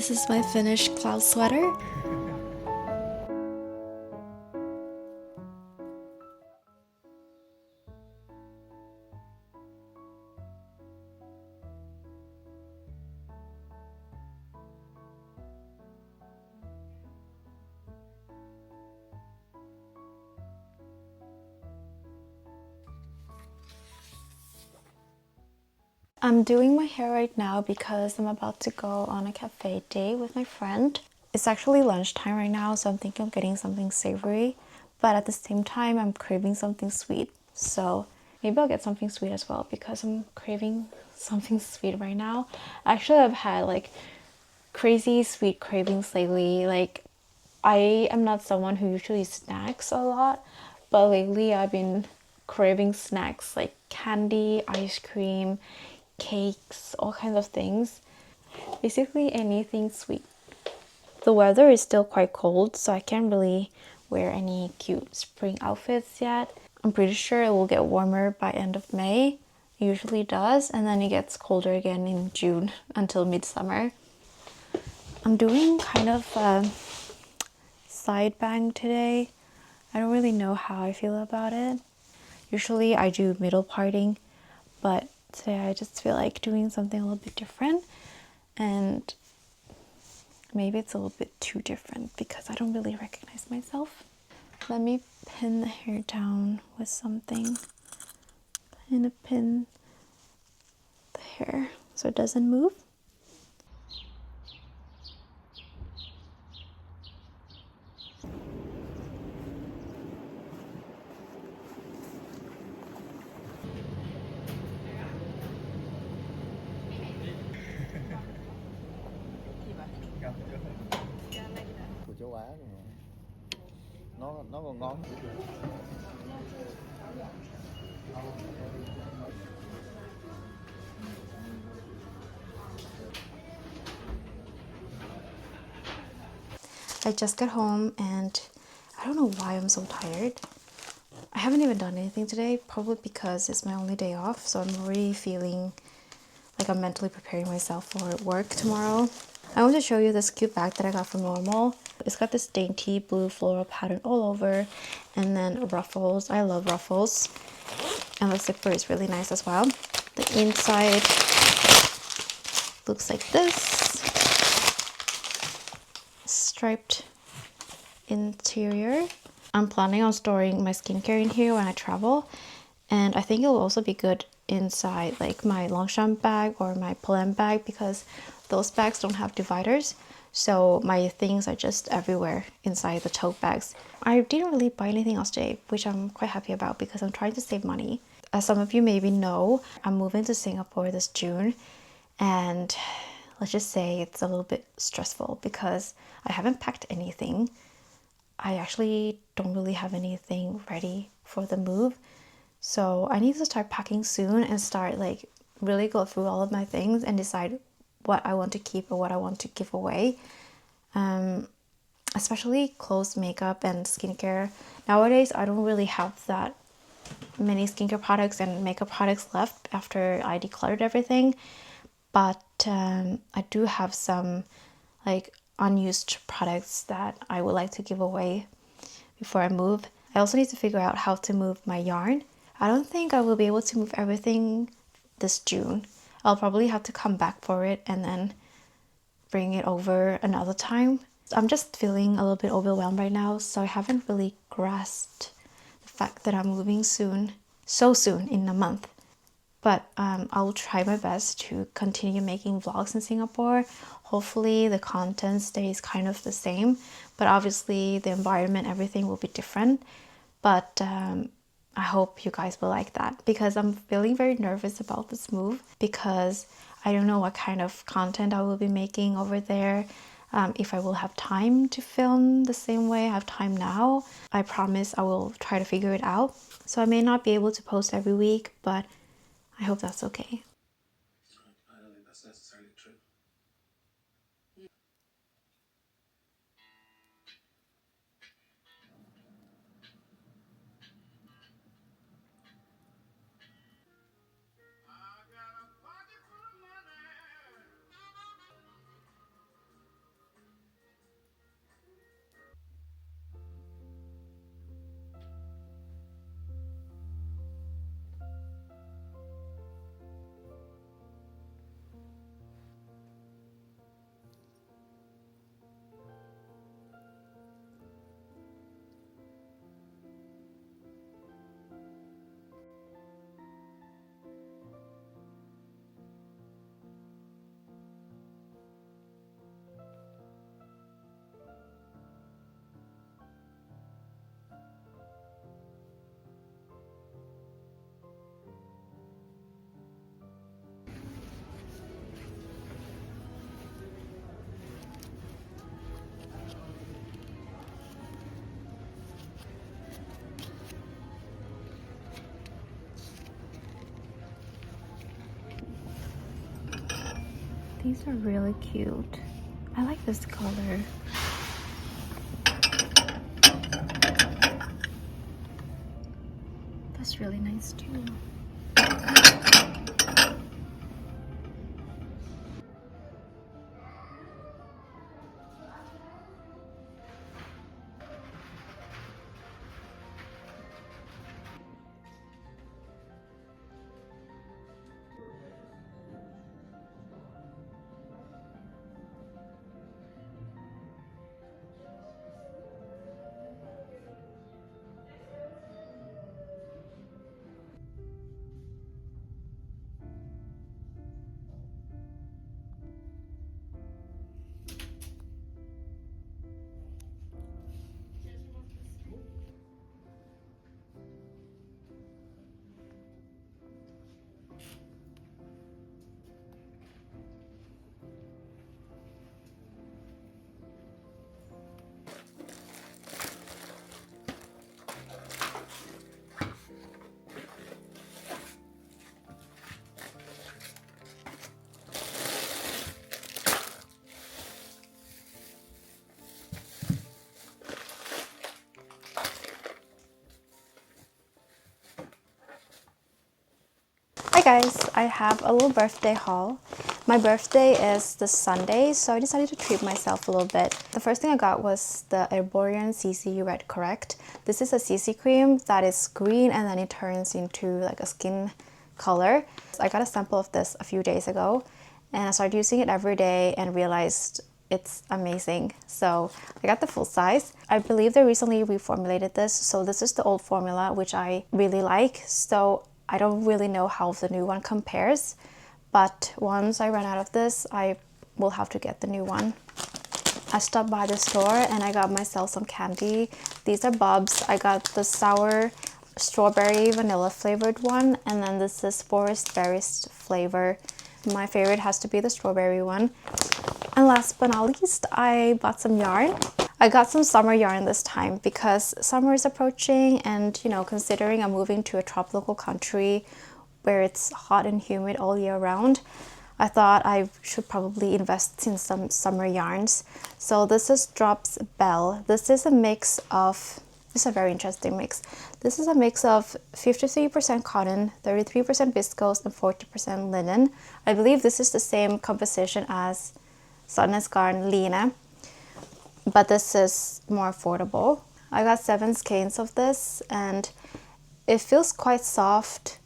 This is my finished cloud sweater. I'm doing my hair right now because I'm about to go on a cafe date with my friend. It's actually lunchtime right now, so I'm thinking of getting something savory, but at the same time I'm craving something sweet. So maybe I'll get something sweet as well because I'm craving something sweet right now. Actually, I've had like crazy sweet cravings lately. Like, I am not someone who usually snacks a lot, but lately I've been craving snacks like candy, ice cream, cakes, all kinds of things. Basically anything sweet. The weather is still quite cold, so I can't really wear any cute spring outfits yet. I'm pretty sure it will get warmer by end of May. It usually does, and then it gets colder again in June until midsummer. I'm doing kind of a side bang today. I don't really know how I feel about it. Usually I do middle parting, but today I just feel like doing something a little bit different, and maybe it's a little bit too different because I don't really recognize myself. Let me pin the hair down with something. I'm gonna pin the hair so it doesn't move. Của châu Á rồi mà. Nó còn ngon. I just got home and I don't know why I'm so tired. I haven't even done anything today, probably because it's my only day off, so I'm already feeling like I'm mentally preparing myself for work tomorrow. I want to show you this cute bag that I got from Oneul. It's got this dainty blue floral pattern all over, and then ruffles. I love ruffles. And the zipper is really nice as well. The inside looks like this. Striped interior. I'm planning on storing my skincare in here when I travel, and I think it'll also be good inside like my Longchamp bag or my Poland bag because those bags don't have dividers, so my things are just everywhere inside the tote bags. I didn't really buy anything else today, which I'm quite happy about because I'm trying to save money. As some of you maybe know, I'm moving to Singapore this June, and let's just say it's a little bit stressful because I haven't packed anything. I actually don't really have anything ready for the move. So I need to start packing soon and start like really go through all of my things and decide what I want to keep or what I want to give away. Especially clothes, makeup, and skincare. Nowadays, I don't really have that many skincare products and makeup products left after I decluttered everything. But I do have some like unused products that I would like to give away before I move. I also need to figure out how to move my yarn. I don't think I will be able to move everything this June. I'll probably have to come back for it and then bring it over another time. I'm just feeling a little bit overwhelmed right now, so I haven't really grasped the fact that I'm moving soon, so soon in a month. But I'll try my best to continue making vlogs in Singapore. Hopefully the content stays kind of the same, but obviously the environment, everything will be different. But I hope you guys will like that because I'm feeling very nervous about this move because I don't know what kind of content I will be making over there. If I will have time to film the same way I have time now. I promise I will try to figure it out. So I may not be able to post every week, but I hope that's okay. I don't think that's necessarily true. These are really cute. I like this color. That's really nice too. Hi guys, I have a little birthday haul. My birthday is this Sunday, so I decided to treat myself a little bit. The first thing I got was the Herborian CC Red Correct. This is a CC cream that is green and then it turns into like a skin color. I got a sample of this a few days ago and I started using it every day and realized it's amazing. So I got the full size. I believe they recently reformulated this, so this is the old formula, which I really like. So I don't really know how the new one compares, but once I run out of this, I will have to get the new one. I stopped by the store and I got myself some candy. These are Bubs. I got the sour strawberry vanilla flavored one, and then this is forest berries flavor. My favorite has to be the strawberry one. And last but not least, I bought some yarn. I got some summer yarn this time because summer is approaching, and you know, considering I'm moving to a tropical country where it's hot and humid all year round, I thought I should probably invest in some summer yarns. So this is Drops Belle. This is a mix of, this is a very interesting mix. This is a mix of 53% cotton, 33% viscose, and 40% linen. I believe this is the same composition as Sundance Garden Line, but this is more affordable. I got 7 skeins of this and it feels quite soft.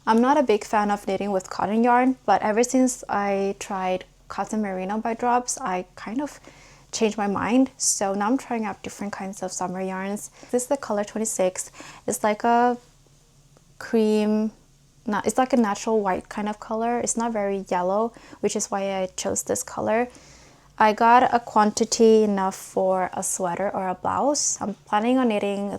I'm not a big fan of knitting with cotton yarn, but ever since I tried Cotton Merino by Drops, I kind of changed my mind. So now I'm trying out different kinds of summer yarns. This is the color 26. It's like a cream, it's like a natural white kind of color. It's not very yellow, which is why I chose this color. I got a quantity enough for a sweater or a blouse. I'm planning on knitting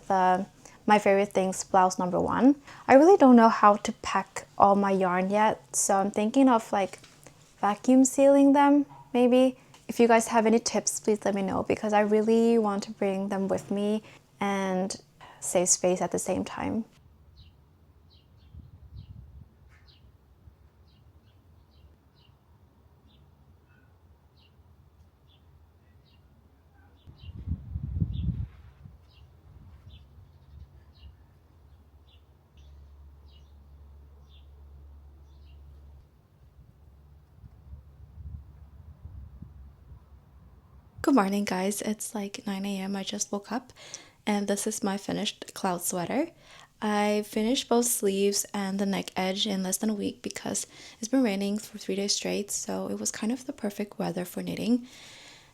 my favorite things blouse number 1. I really don't know how to pack all my yarn yet, so I'm thinking of like vacuum sealing them maybe. If you guys have any tips, please let me know, because I really want to bring them with me and save space at the same time. Good morning guys, it's like 9 a.m. I just woke up and this is my finished cloud sweater. I finished both sleeves and the neck edge in less than a week because it's been raining for 3 days straight, so it was kind of the perfect weather for knitting.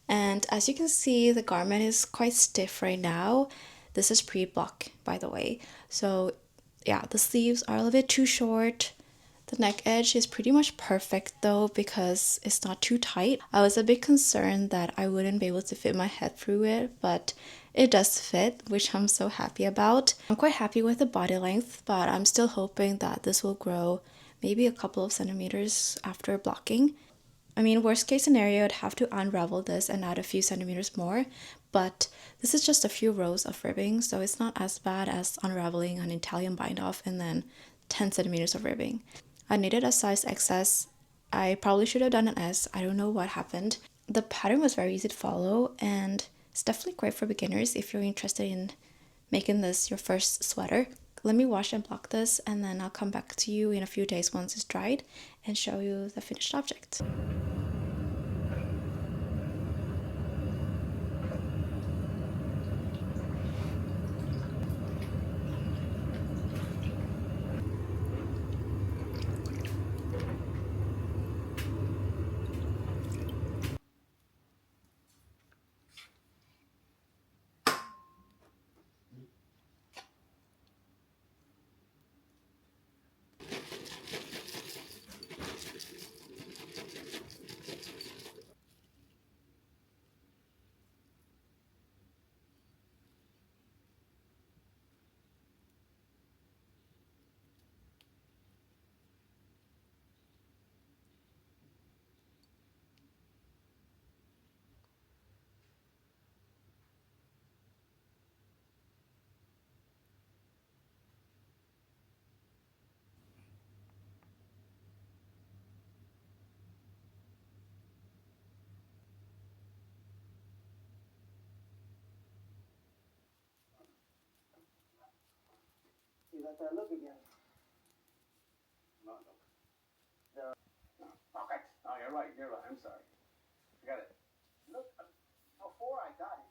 And as you can see, the garment is quite stiff right now. This is pre-block, by the way. So yeah, the sleeves are a little bit too short. The neck edge is pretty much perfect though because it's not too tight. I was a bit concerned that I wouldn't be able to fit my head through it, but it does fit, which I'm so happy about. I'm quite happy with the body length, but I'm still hoping that this will grow maybe a couple of centimeters after blocking. I mean, worst case scenario, I'd have to unravel this and add a few centimeters more, but this is just a few rows of ribbing, so it's not as bad as unraveling an Italian bind off and then 10 centimeters of ribbing. I knitted a size XS I probably should have done an S. I don't know what happened. The pattern was very easy to follow, and it's definitely great for beginners if you're interested in making this your first sweater. Let me wash and block this, and then I'll come back to you in a few days once it's dried and show you the finished object. You got that look again. Not look. Okay. Oh, you're right. You're right. I'm sorry. Forget it. Look, before I got it,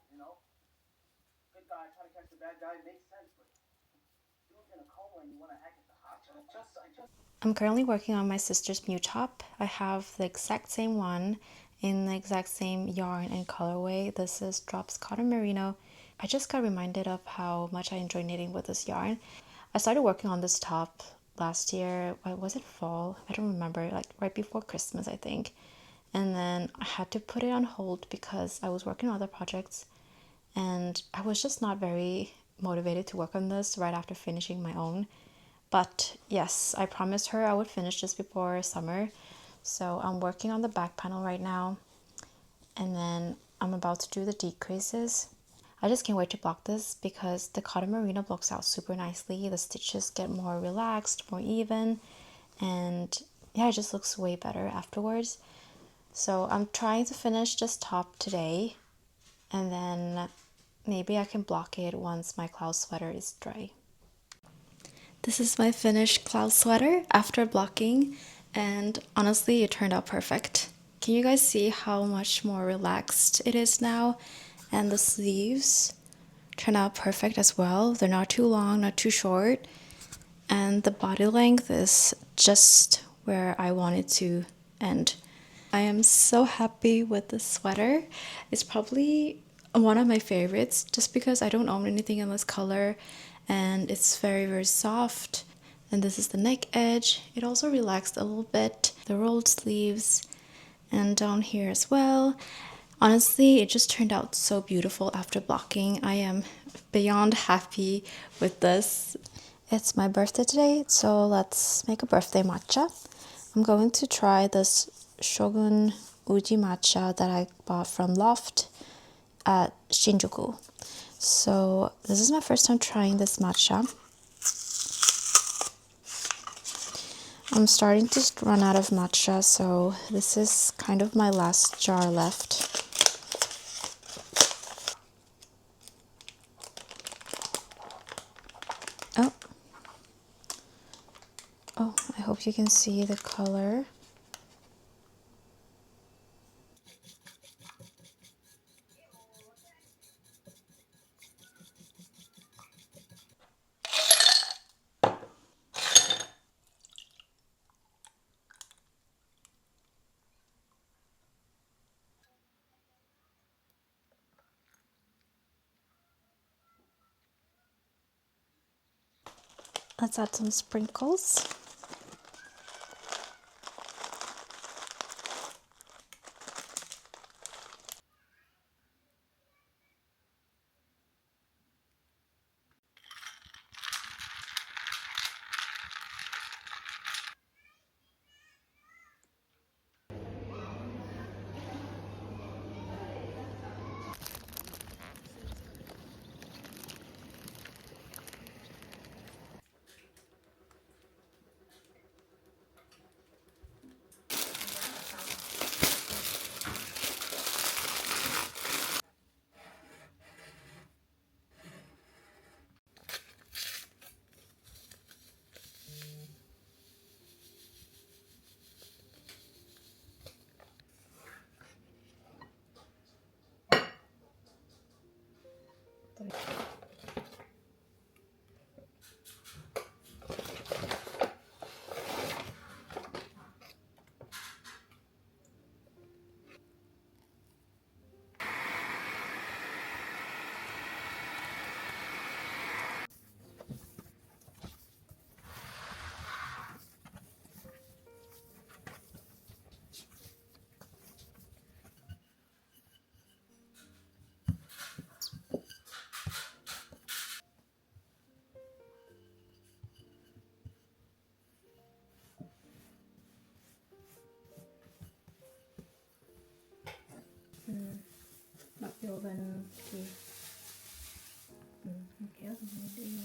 good guy trying to catch the bad guy, it makes sense, but dude's in a coma and you want to act at the hospital. I'm currently working on my sister's new top. I have the exact same one in the exact same yarn and colorway. This is Drops Cotton Merino. I just got reminded of how much I enjoy knitting with this yarn. I started working on this top last year. Was it fall? I don't remember, like right before Christmas, I think. And then I had to put it on hold because I was working on other projects and I was just not very motivated to work on this right after finishing my own. But yes, I promised her I would finish this before summer. So I'm working on the back panel right now, and then I'm about to do the decreases. I just can't wait to block this because the cotton merino blocks out super nicely. The stitches get more relaxed, more even, and yeah, it just looks way better afterwards. So I'm trying to finish this top today, and then maybe I can block it once my cloud sweater is dry. This is my finished cloud sweater after blocking, and honestly it turned out perfect. Can you guys see how much more relaxed it is now? And the sleeves turn out perfect as well. They're not too long, not too short, and the body length is just where I want it to end. I am so happy with this sweater. It's probably one of my favorites just because I don't own anything in this color, and it's very, very soft. And this is the neck edge. It also relaxed a little bit. The rolled sleeves and down here as well. Honestly, it just turned out so beautiful after blocking. I am beyond happy with this. It's my birthday today, so let's make a birthday matcha. I'm going to try this Shogun Uji matcha that I bought from Loft at Shinjuku. So this is my first time trying this matcha. I'm starting to run out of matcha, so this is kind of my last jar left. Oh. Oh, I hope you can see the color. Let's add some sprinkles. Mặc dù gần thì kéo thì đi